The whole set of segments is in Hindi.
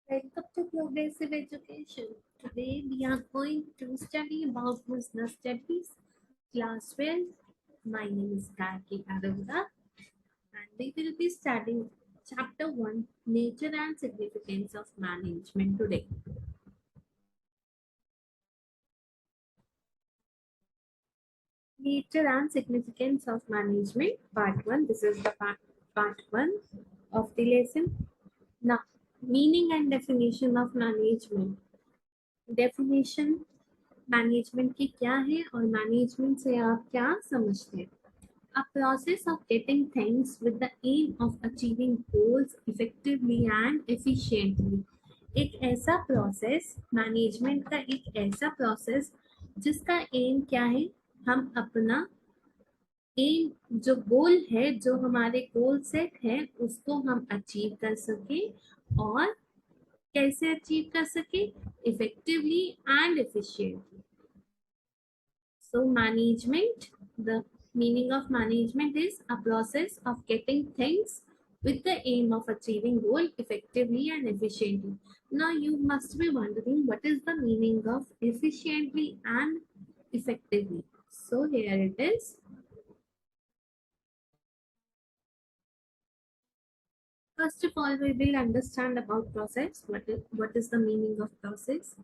Welcome to Progressive Education. Today we are going to study about business studies, class 12. My name is Gayatri Arunda and we will be studying chapter 1, Nature and Significance of Management today. Nature and Significance of Management, part 1. This is the part 1 of the lesson. Now, meaning and definition of management. Definition management की क्या है और मैनेजमेंट से आप क्या समझते हैं? A process of getting things with the aim of achieving goals effectively and efficiently. एक ऐसा प्रोसेस, मैनेजमेंट का एक ऐसा प्रोसेस जिसका एम क्या है, हम अपना एम जो गोल है, जो हमारे गोल सेट है, उसको हम अचीव कर सके और कैसे अचीव कर सके, effectively and efficiently. So management, the meaning of management is a process of getting things with the aim of achieving goal effectively and efficiently. Now you must be wondering what is the meaning of efficiently and effectively. So here it is. First of all, we will understand about process. What is the meaning of process?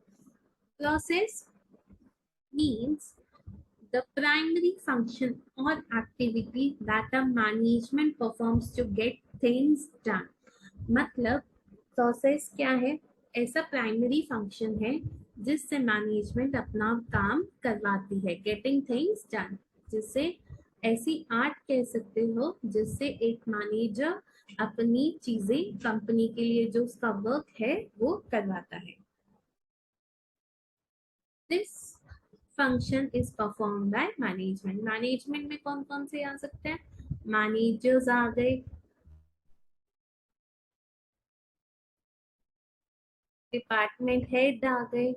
Process means the primary function or activity that a management performs to get things done. मतलब प्रोसेस क्या है? ऐसा प्राइमरी फंक्शन है जिससे मैनेजमेंट अपना काम करवाती है, गेटिंग थिंग्स डन, जिससे ऐसी आर्ट कह सकते हो जिससे एक मैनेजर अपनी चीजें कंपनी के लिए जो उसका वर्क है वो करवाता है. This function is perform by management. Management में कौन कौन से आ सकते हैं? मैनेजर्स आ गए, डिपार्टमेंट हेड आ गए,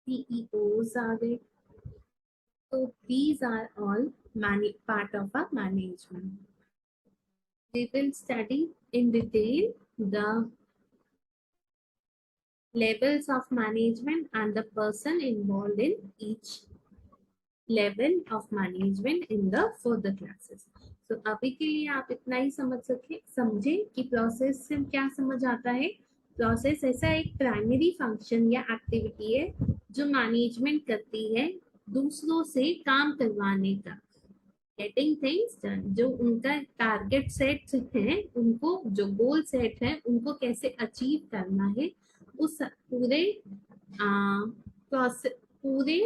CEOs आ गए. So these are all part of our management. We will study in detail the levels of management and the person involved in each level of management in the further classes. So अभी के लिए आप इतना ही समझे कि प्रोसेस से क्या समझ आता है. प्रोसेस ऐसा एक प्राइमरी फंक्शन या एक्टिविटी है जो मैनेजमेंट करती है दूसरों से काम करवाने का, गेटिंग थिंग्स डन. जो उनका टारगेट सेट है, उनको जो गोल सेट है उनको कैसे अचीव करना है, उस पूरे प्रोसेस, पूरे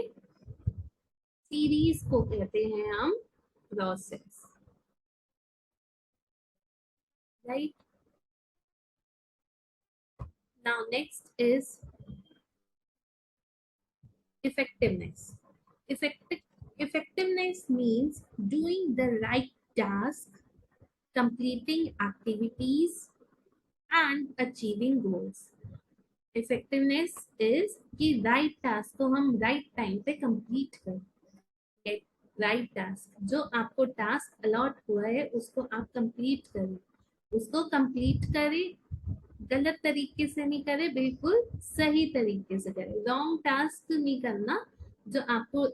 सीरीज को कहते हैं हम process, right. Now next is effectiveness. Effectiveness means doing the right task, completing activities and achieving goals. Effectiveness is कि राइट टास्क को हम राइट टाइम पे कंप्लीट करें. राइट टास्क, जो आपको टास्क अलॉट हुआ है उसको आप कंप्लीट करें. उसको कंप्लीट करें, गलत तरीके से नहीं करें, बिल्कुल सही तरीके से करें. रॉन्ग टास्क नहीं करना. जो आपको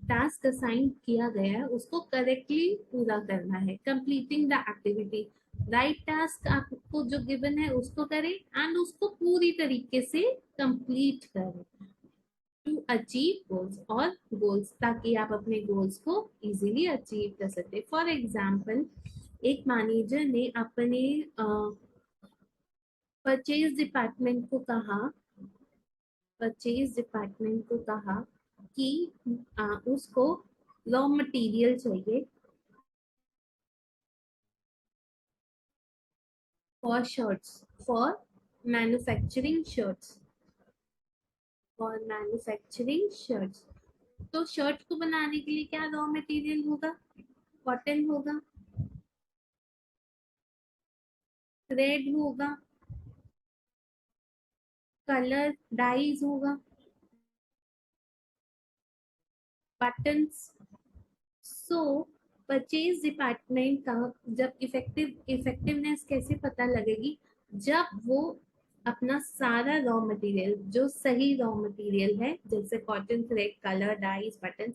टास्क असाइन किया गया है उसको करेक्टली पूरा करना है. Completing the activity, right task आपको जो गिवन है उसको करें एंड उसको पूरी तरीके से कंप्लीट करें टू अचीव गोल्स, और गोल्स, ताकि आप अपने गोल्स को इजीली अचीव कर सकते. फॉर एग्जांपल, एक मैनेजर ने अपने परचेज डिपार्टमेंट को कहा, कि उसको रॉ मटेरियल चाहिए for shirts, for manufacturing shirts, तो शर्ट को बनाने के लिए क्या रॉ मटेरियल होगा? कॉटन होगा, थ्रेड होगा, कलर डाइज होगा, बटन्स. सो परचेज डिपार्टमेंट का जब इफेक्टिवनेस कैसे पता लगेगी, जब वो अपना सारा रॉ मटेरियल, जो सही रॉ मटेरियल है जैसे cotton thread, colour, dyes, button,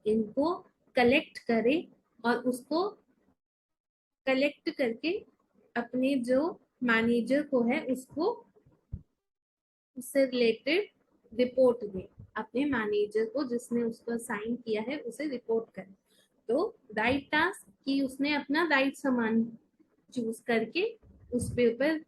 इनको कलेक्ट करे और उसको कलेक्ट करके अपने जो मैनेजर को है उसको उससे रिलेटेड रिपोर्ट दे, अपने मैनेजर को जिसने उसको साइन किया है उसे रिपोर्ट करे। तो राइट टास्क कि उसने अपना राइट सामान चूज करके उस पे ऊपर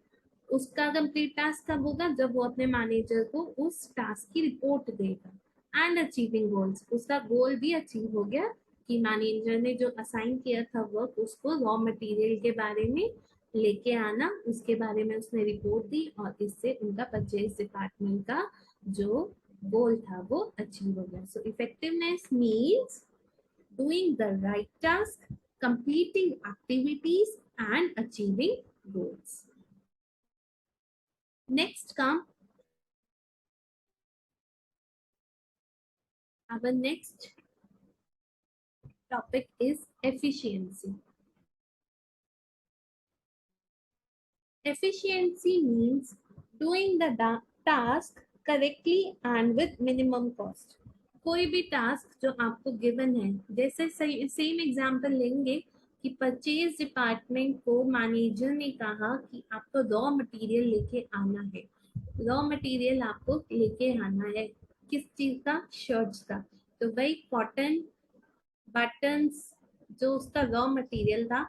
उसका कंप्लीट टास्क कब होगा, जब वो अपने मैनेजर को उस टास्क की रिपोर्ट देगा। एंड अचीविंग गोल्स, उसका गोल भी अचीव हो गया कि मैनेजर ने जो असाइन किया था वर्क उसको रॉ मटेरियल के बारे में लेके आना, उसके बारे में उसने रिपोर्ट दी और इससे उनका परचेज डिपार्टमेंट का जो गोल था वो अचीव हो गया। So effectiveness means doing the right task, completing activities, and achieving goals. Next come our next topic is efficiency. Efficiency means doing the task correctly and with minimum cost. कोई भी टास्क जो आपको गिवन है, जैसे सेम एग्जांपल लेंगे कि परचेज डिपार्टमेंट को मैनेजर ने कहा कि आपको रॉ मटेरियल लेके आना है, रॉ मटेरियल आपको लेके आना है किस चीज का, शर्ट्स का। तो वही कॉटन, बटन्स जो उसका रॉ मटेरियल था।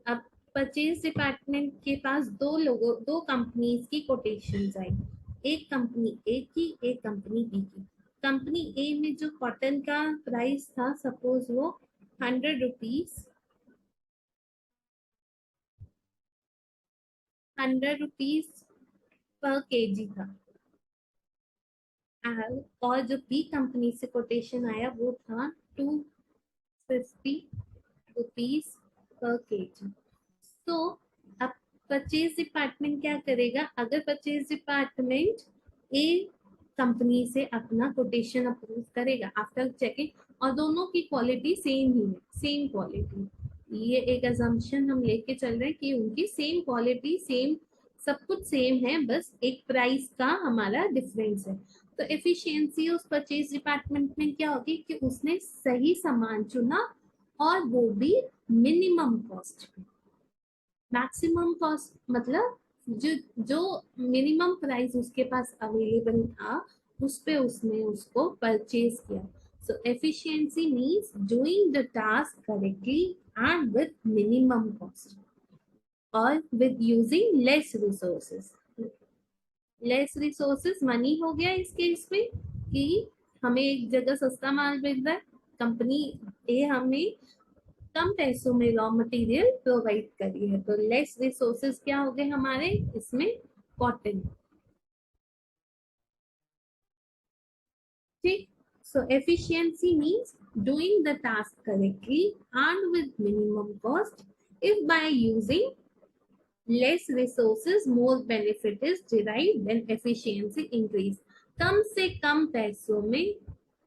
अब परचेज डिपार्टमेंट के पास दो कंपनीज की कोटेशंस आई, एक कंपनी ए की, एक कंपनी बी की। कंपनी ए में जो कॉटन का प्राइस था, सपोज वो 100 रुपीज 100 रुपीज पर केजी था। और जो बी कंपनी से कोटेशन आया वो था 250 रुपीज पर केजी। तो अब परचेज डिपार्टमेंट क्या करेगा, अगर परचेज डिपार्टमेंट ए कंपनी से अपना कोटेशन अप्रूव करेगा आफ्टर चेकिंग और दोनों की क्वालिटी सेम ही है, सेम क्वालिटी, ये एक अजम्पशन हम लेके चल रहे हैं कि उनकी सेम क्वालिटी, सेम सब कुछ सेम है, बस एक प्राइस का हमारा डिफरेंस है। तो एफिशिएंसी उस परचेज डिपार्टमेंट में क्या होगी कि उसने सही सामान चुना और वो भी मिनिमम कॉस्ट पे। मैक्सिमम कॉस्ट मतलब जो जो मिनिमम प्राइस उसके पास अवेलेबल था उस पे उसने उसको परचेज किया। So efficiency means doing the task correctly and with minimum cost और with using less resources. Less resources money हो गया इस केस में कि हमें एक जगह सस्ता माल मिल रहा है, कंपनी ए हमें कम पैसों में रॉ मटेरियल प्रोवाइड करी है, तो लेस रिसोर्सेज क्या हो गए हमारे इसमें, कॉटन। ठीक, so efficiency means doing the task correctly and with minimum cost. If by using less resources more benefit is derived when efficiency increase। कम से कम पैसों में,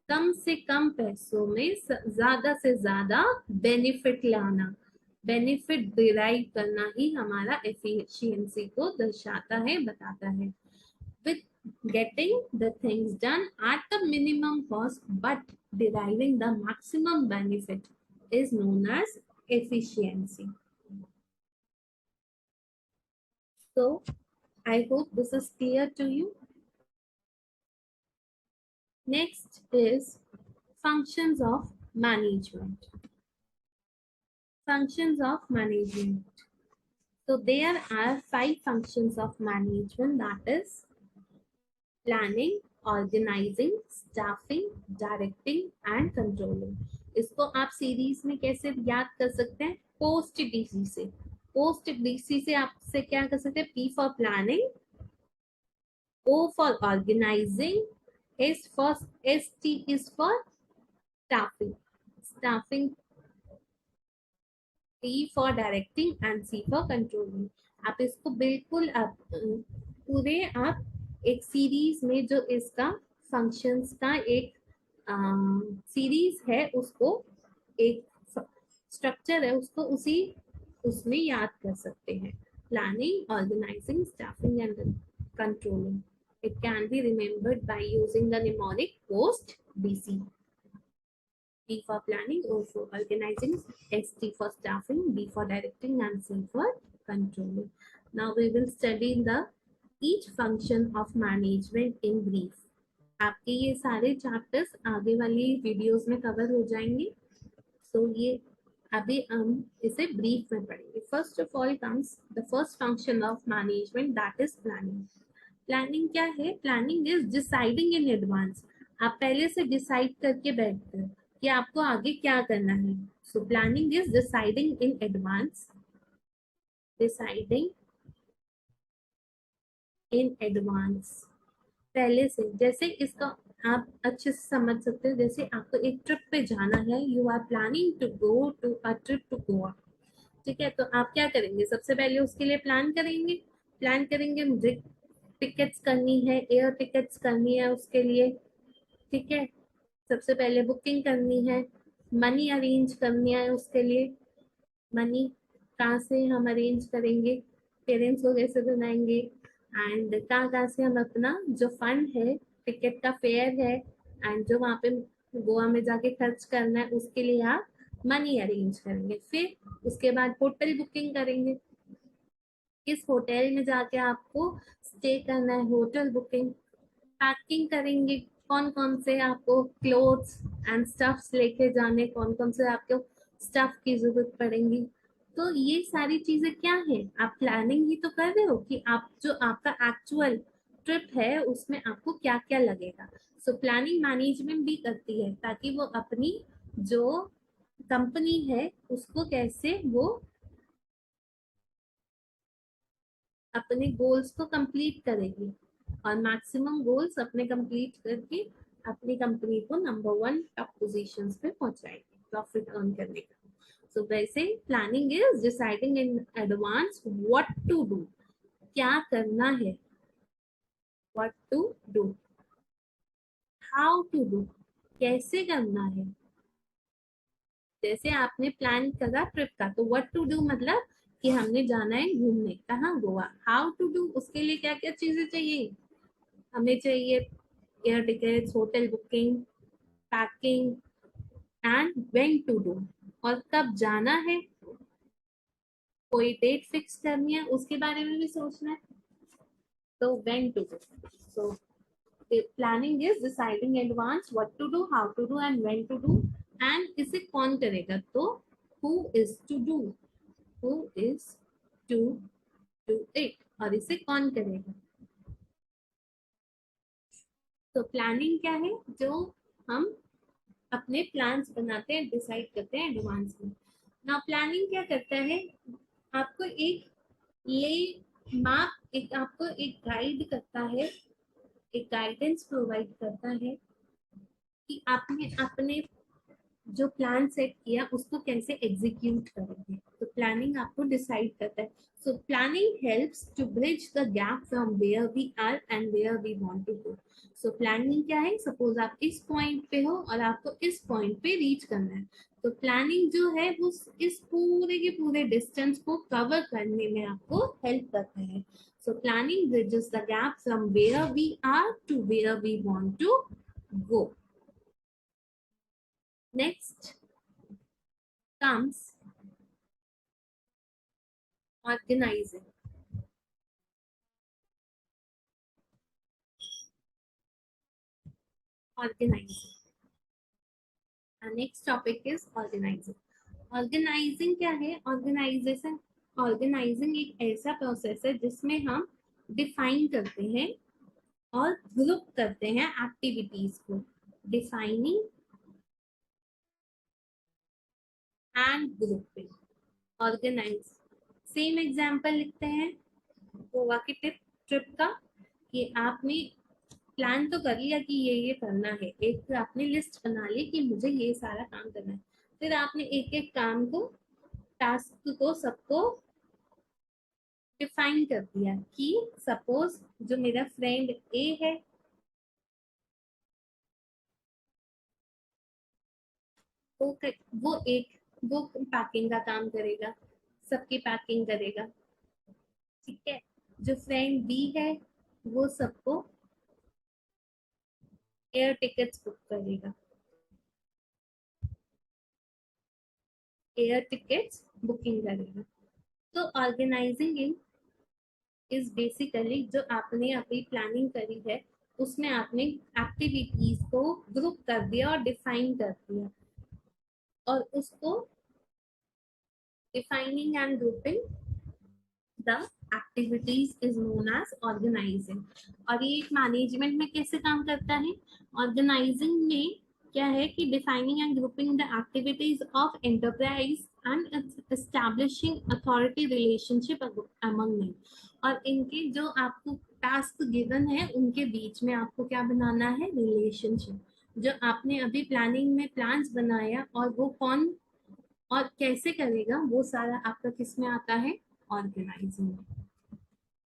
कम से कम पैसों में ज्यादा से ज्यादा बेनिफिट लाना, बेनिफिट डिराइव करना ही हमारा एफिशिएंसी को दर्शाता है, बताता है। with getting the things done at the minimum cost but deriving the maximum benefit is known as efficiency। So I hope this is clear to you. Next is functions of management. Functions of management. So there are 5 functions of management, that is planning, organizing, staffing, directing and controlling। इसको आप सीरीज में कैसे याद कर सकते हैं, पोस्ट डीसी से। पोस्ट डीसी से आपसे क्या कर सकते हैं, P for planning, O for organizing, ST is for staffing, T for directing and C for controlling। आप इसको बिल्कुल आप पूरे आप एक सीरीज में जो इसका फंक्शंस का एक सीरीज है उसको एक स्ट्रक्चर है उसको उसी उसमें याद कर सकते हैं. Planning, organizing, staffing and controlling. It can be remembered by using the mnemonic POST BC. P for planning, O for organizing, S T for staffing, D for directing, and C for controlling. Now we will study the each function of management in brief. आपके ये सारे चैप्टर्स आगे वाली वीडियोस में कवर हो जाएंगे. सो ये अभी हम इसे ब्रीफ में पढ़ेंगे. First of all comes the first function of management, that is planning. Planning क्या है? Planning is deciding in advance. आप पहले से डिसाइड करके बैठते हैं कि आपको आगे क्या करना है. So planning is deciding in advance. Deciding in advance, पहले से. जैसे इसका आप अच्छे से समझ सकते हो. जैसे आपको एक ट्रिप पे जाना है, you are planning to go to a trip to Goa. ठीक है, तो आप क्या करेंगे? सबसे पहले उसके लिए प्लान करेंगे. मुझे टिकट्स करनी है, एयर टिकट्स करनी है उसके लिए. ठीक है, सबसे पहले बुकिंग करनी है, मनी अरेंज करनी है उसके लिए. मनी कहाँ से हम अरेंज करेंगे? पेरेंट्स को कैसे बनाएंगे? एंड कहाँ कहाँ से हम अपना जो फंड है, टिकट का फेयर है, एंड जो वहाँ पे गोवा में जाके खर्च करना है, उसके लिए आप मनी अरेंज करेंगे. फिर उसके बाद होटल बुकिंग करेंगे. किस होटल में जाके आपको स्टे करना है, होटल बुकिंग. पैकिंग करेंगे, कौन कौन से आपको क्लोथ्स एंड स्टफ्स लेके जाने, कौन कौन से आपको स्टफ की जरूरत पड़ेगी. तो ये सारी चीजें क्या है? आप प्लानिंग ही तो कर रहे हो कि आप जो आपका एक्चुअल ट्रिप है उसमें आपको क्या क्या लगेगा. सो प्लानिंग मैनेजमेंट भी करती है ताकि वो अपनी जो कंपनी है उसको कैसे वो अपने गोल्स को कंप्लीट करेगी और मैक्सिमम गोल्स अपने कंप्लीट करके अपनी कंपनी को नंबर 1 टॉप पोजीशंस पे पहुंचाएगी प्रॉफिट अर्न करने का. सो वैसे planning is deciding in advance what to do, क्या करना है. What to do, how to do, कैसे करना है. जैसे आपने प्लान करा ट्रिप का, तो व्हाट टू डू मतलब कि हमने जाना है घूमने, कहाँ? गोवा. हाउ टू डू, उसके लिए क्या क्या चीजें चाहिए? हमें चाहिए air tickets, hotel booking, packing, and when to do, और कब जाना है, कोई डेट फिक्स करनी है, उसके बारे में भी सोचना है. तो when to do. So planning is deciding advance what to do, how to do and when to do. And इसे कौन करेगा? तो who is to do, who is to do it, और इसे कौन करेगा. तो प्लानिंग क्या है? जो हम अपने प्लान्स बनाते हैं, डिसाइड करते हैं एडवांस में. ना प्लानिंग क्या करता है? आपको एक ले माप, एक आपको एक गाइड करता है, एक गाइडेंस प्रोवाइड करता है कि आपने अपने जो प्लान सेट किया उसको कैसे एग्जीक्यूट करेंगे. तो प्लानिंग आपको डिसाइड करता है. So planning helps to bridge the gap from where we are and where we want to go. So planning क्या है? सपोज आप इस पॉइंट पे हो और आपको इस पॉइंट पे रीच करना है, तो प्लानिंग जो है वो इस पूरे के पूरे डिस्टेंस को कवर करने में आपको हेल्प करता है. So planning bridges the gap from where we are to where we want to go. Next comes organizing. Organizing. Our next topic is organizing. Organizing क्या है? Organization, organizing एक ऐसा प्रोसेस है जिसमें हम डिफाइन करते हैं और ग्रुप करते हैं एक्टिविटीज को. Defining and grouping. Organize. Same example लिखते हैं गोवा की ट्रिप का, कि आपने प्लान तो कर लिया कि ये करना है, एक आपने लिस्ट बना ली कि मुझे ये सारा काम करना है. फिर आपने एक एक काम को, टास्क को, सबको डिफाइन कर दिया कि सपोज जो मेरा फ्रेंड ए है, वो वो एक वो पैकिंग का काम करेगा, सबकी पैकिंग करेगा। ठीक है। जो फ्रेंड बी है वो सबको एयर टिकट्स बुक करेगा, एयर टिकट्स बुकिंग करेगा। तो ऑर्गेनाइजिंग इज बेसिकली जो आपने अभी प्लानिंग करी है उसमें आपने एक्टिविटीज को ग्रुप कर दिया और डिफाइन कर दिया, और उसको defining and grouping the activities is known as organizing. और ये एक मैनेजमेंट में कैसे काम करता है? ऑर्गेनाइजिंग में क्या है कि defining and grouping the activities of enterprise and establishing authority relationship among them. और इनके जो आपको टास्क गिवन है उनके बीच में आपको क्या बनाना है? रिलेशनशिप। जो आपने अभी प्लानिंग में प्लान्स बनाया और वो कौन और कैसे करेगा वो सारा आपका किस में आता है? ऑर्गेनाइजिंग में।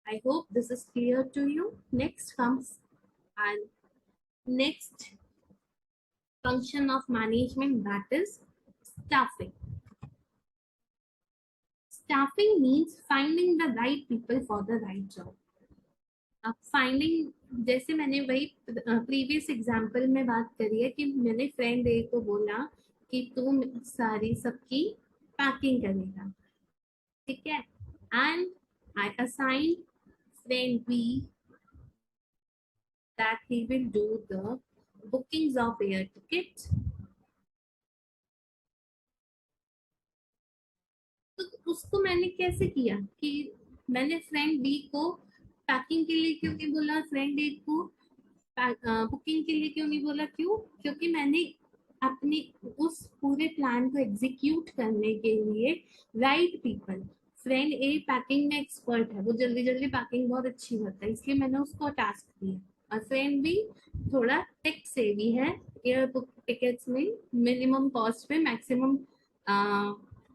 I hope this is clear to you. Next comes and next function of management, that is staffing. Staffing means finding the right people for the right job. अब फाइंडिंग, जैसे मैंने वही प्रीवियस एग्जांपल में बात करी है कि मैंने फ्रेंड ए को बोला कि तू सारी सबकी पैकिंग करेगा। ठीक है। And I assign friend B that he will do the bookings of air tickets. तो उसको मैंने कैसे किया कि मैंने फ्रेंड बी को पैकिंग के लिए क्यों नहीं बोला, फ्रेंड ए को बुकिंग के लिए क्यों नहीं बोला? क्यों? क्योंकि मैंने अपने उस पूरे प्लान को एग्जीक्यूट करने के लिए राइट पीपल, फ्रेंड ए पैकिंग में एक्सपर्ट है, वो जल्दी जल्दी पैकिंग बहुत अच्छी करता है, इसलिए मैंने उसको टास्क दिया। और फ्रेंड भी थोड़ा टेक सेवी है, एयर बुक टिकट्स में मिनिमम कॉस्ट में मैक्सिमम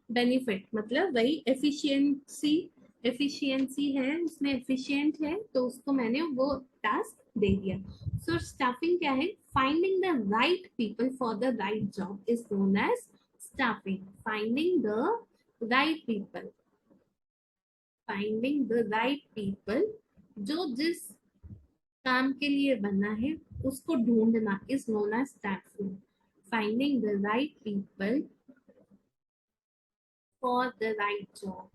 बेनिफिट, मतलब वही एफिशिएंसी, एफिशिएंसी है उसमें, एफिशिएंट है, तो उसको मैंने वो टास्क दे दिया। सो स्टाफिंग क्या है? Finding the right people for the right job is known as staffing. Finding the right people, finding the right people, जो जिस काम के लिए बना है उसको ढूंढना is known as staffing. Finding the right people for the right job,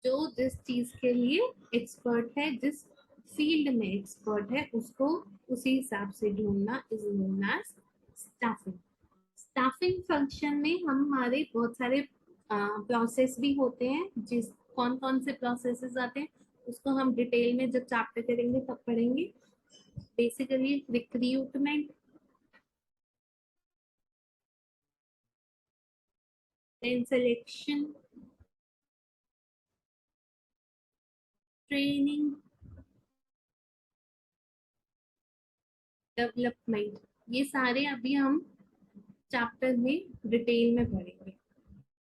जो जिस चीज के लिए एक्सपर्ट है, जिस फील्ड में एक्सपर्ट है, उसको उसी हिसाब से ढूंढना is known as staffing. Staffing function में हमारे बहुत सारे प्रोसेस भी होते हैं। जिस कौन कौन से प्रोसेसेस आते हैं उसको हम डिटेल में जब चैप्टर करेंगे तब पढ़ेंगे। Basically recruitment, then selection, training, development, ये सारे अभी हम चैप्टर में डिटेल में पढ़ेंगे।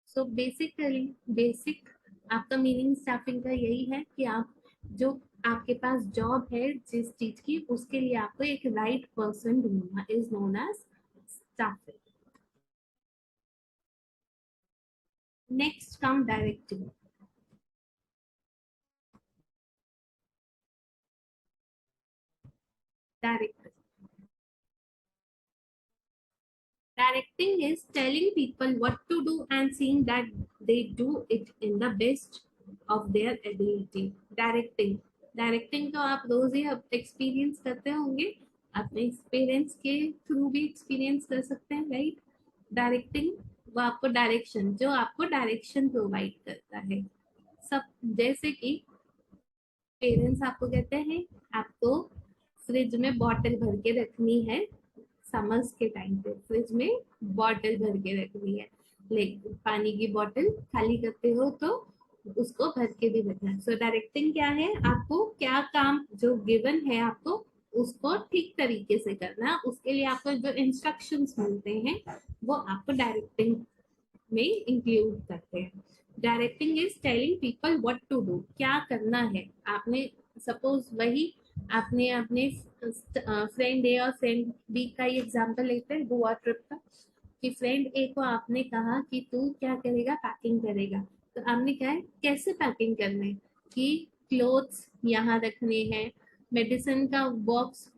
सो बेसिकली बेसिक आपका मीनिंग स्टाफिंग का यही है कि आप जो आपके पास जॉब है जिस चीज की, उसके लिए आपको एक राइट पर्सन ढूंढना is known as staffing. Next come directing. Directing, directing is telling people what to do and seeing that they do it in the best of their ability. Directing, directing तो आप रोज ही एक्सपीरियंस करते होंगे, अपने एक्सपीरियंस के थ्रू भी एक्सपीरियंस कर सकते हैं, राइट? डायरेक्टिंग वो आपको डायरेक्शन, जो आपको डायरेक्शन प्रोवाइड करता है। सब जैसे कि पेरेंट्स आपको कहते हैं आपको फ्रिज में बॉटल भर के रखनी है, समर्स के टाइम पे फ्रिज में बॉटल भर के रखनी है, लेकिन पानी की बॉटल खाली करते हो तो उसको भर के भी रखना है। सो डायरेक्टिंग क्या है? आपको क्या काम जो गिवन है आपको उसको ठीक तरीके से करना है, उसके लिए आपको जो इंस्ट्रक्शंस मिलते हैं वो आपको डायरेक्टिंग में इंक्लूड करते हैं। Directing is telling people what to do, क्या करना है आपने। सपोज वही आपने अपने फ्रेंड ए और फ्रेंड बी का ही एग्जांपल लेते हैं गोवा ट्रिप का, कि फ्रेंड ए को आपने कहा कि तू क्या करेगा, पैकिंग करेगा। तो आपने कहा है कैसे पैकिंग करना है, कि क्लोथ्स यहाँ रखने हैं, मेडिसिन का बॉक्स,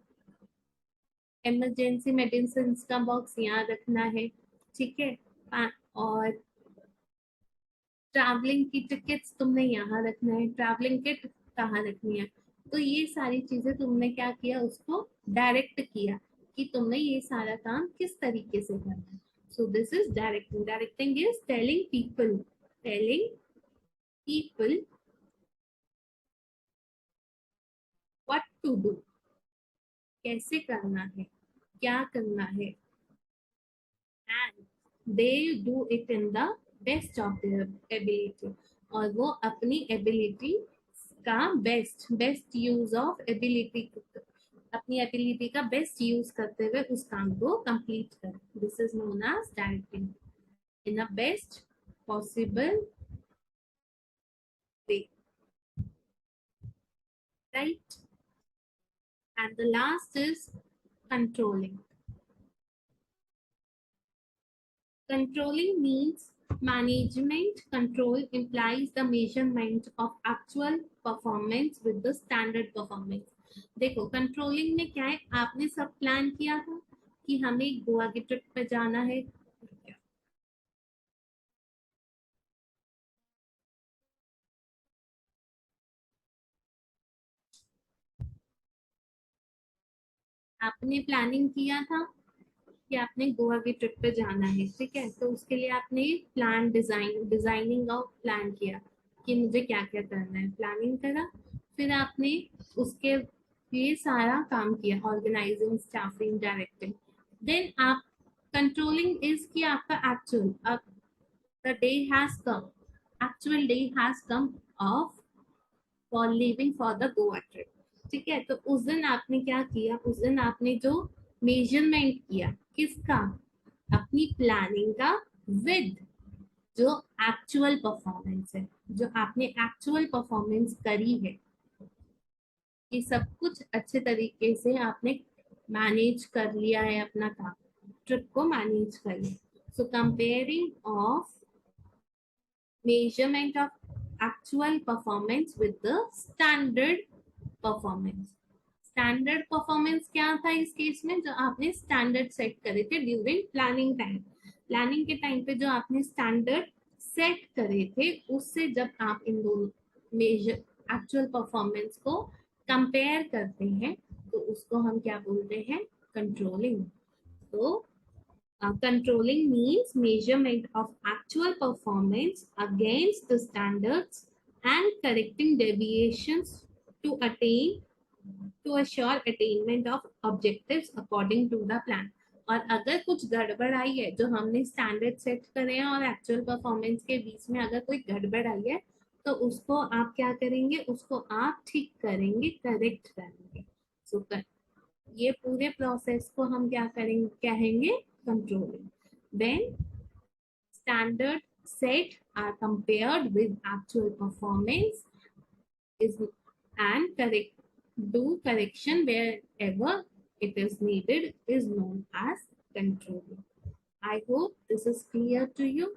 इमरजेंसी मेडिसिन का बॉक्स यहाँ रखना है, ठीक है। और ट्रैवलिंग की टिकट्स तुमने यहाँ रखना है, ट्रैवलिंग किट कहाँ रखनी है। तो ये सारी चीजें तुमने क्या किया, उसको डायरेक्ट किया कि तुमने ये सारा काम किस तरीके से करना है। So this is directing. Directing is telling people what to do, कैसे करना है, क्या करना है, and they do it in the best of their ability, और वो अपनी एबिलिटी का बेस्ट यूज ऑफ एबिलिटी, अपनी एबिलिटी का बेस्ट यूज करते हुए उस काम को कंप्लीट करें। This is known as directing in a best possible way, right. And the last is controlling. Controlling means management. Control implies the measurement of actual performance with the standard performance. देखो कंट्रोलिंग में क्या है, आपने सब प्लान किया था कि हमें गोवा की ट्रिप पे जाना है, आपने प्लानिंग किया था कि आपने गोवा की ट्रिप पे जाना है, ठीक है। तो उसके लिए आपने प्लान डिजाइनिंग ऑफ प्लान किया कि मुझे क्या क्या करना है, प्लानिंग करा। फिर आपने उसके लिए सारा काम किया, ऑर्गेनाइजिंग, स्टाफिंग, डायरेक्टिंग। देन आप कंट्रोलिंग इज कि आपका एक्चुअल, अब the day has come, actual day has come of for leaving for the Goa trip, ठीक है। तो उस दिन आपने क्या किया, उस दिन आपने जो मेजरमेंट किया किसका, अपनी प्लानिंग का, विद जो एक्चुअल परफॉर्मेंस है, जो आपने एक्चुअल परफॉर्मेंस करी है, कि सब कुछ अच्छे तरीके से आपने मैनेज कर लिया है, अपना काम, ट्रिप को मैनेज कर लिया। सो comparing of measurement of actual performance with the standard performance. Standard performance क्या था इस केस में, जो आपने स्टैंडर्ड सेट करे थे ड्यूरिंग प्लानिंग टाइम, प्लानिंग के टाइम पे जो आपने स्टैंडर्ड सेट करे थे, उससे जब आप इन दोनों मेजर एक्चुअल परफॉर्मेंस को कंपेयर करते हैं, तो उसको हम क्या बोलते हैं, कंट्रोलिंग। तो controlling means measurement of actual performance against the standards and correcting deviations to attain to assure attainment of objectives according to the plan। और अगर कुछ गड़बड़ आई है, जो हमने स्टैंडर्ड सेट करे हैं और एक्चुअल परफॉर्मेंस के बीच में अगर कोई गड़बड़ आई है, तो उसको आप क्या करेंगे, उसको आप ठीक करेंगे, करेक्ट करेंगे। सो ये पूरे प्रोसेस को हम क्या करेंगे, कहेंगे controlling. When standard set are compared with actual performance is and correct do correction wherever it is needed is known as controlling. I hope this is clear to you.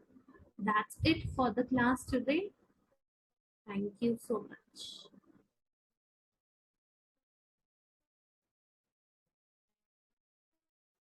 That's it for the class today. Thank you so much.